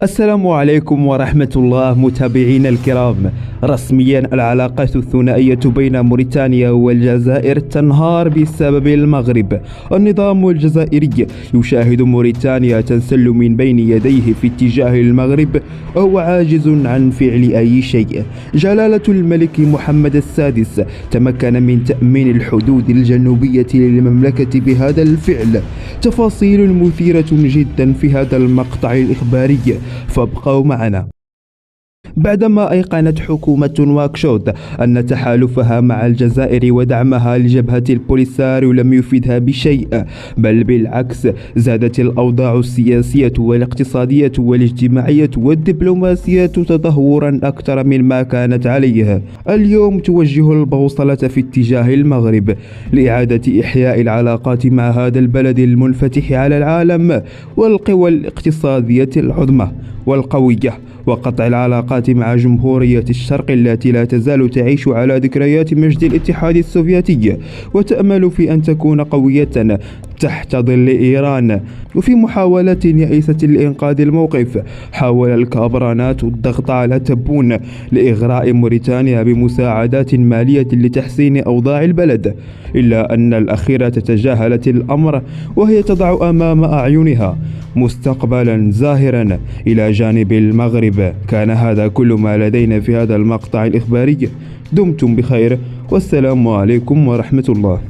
السلام عليكم ورحمة الله متابعينا الكرام. رسميا العلاقات الثنائية بين موريتانيا والجزائر تنهار بسبب المغرب. النظام الجزائري يشاهد موريتانيا تنسل من بين يديه في اتجاه المغرب وهو عاجز عن فعل أي شيء. جلالة الملك محمد السادس تمكن من تأمين الحدود الجنوبية للمملكة بهذا الفعل. تفاصيل مثيرة جدا في هذا المقطع الإخباري، فابقوا معنا. بعدما أيقنت حكومة نواكشوط أن تحالفها مع الجزائر ودعمها لجبهة البوليساريو لم يفيدها بشيء، بل بالعكس زادت الأوضاع السياسية والاقتصادية والاجتماعية والدبلوماسية تدهورا أكثر مما كانت عليه. اليوم توجه البوصلة في اتجاه المغرب لإعادة إحياء العلاقات مع هذا البلد المنفتح على العالم والقوى الاقتصادية العظمى والقوية، وقطع العلاقات مع جمهورية الشرق التي لا تزال تعيش على ذكريات مجد الاتحاد السوفيتي وتأمل في أن تكون قوية تحت ظل إيران. وفي محاولة يائسة لإنقاذ الموقف، حاول الكابرانات الضغط على تبون لإغراء موريتانيا بمساعدات مالية لتحسين أوضاع البلد، إلا أن الأخيرة تجاهلت الأمر وهي تضع أمام أعينها مستقبلا زاهرا إلى جانب المغرب. كان هذا كل ما لدينا في هذا المقطع الإخباري. دمتم بخير والسلام عليكم ورحمة الله.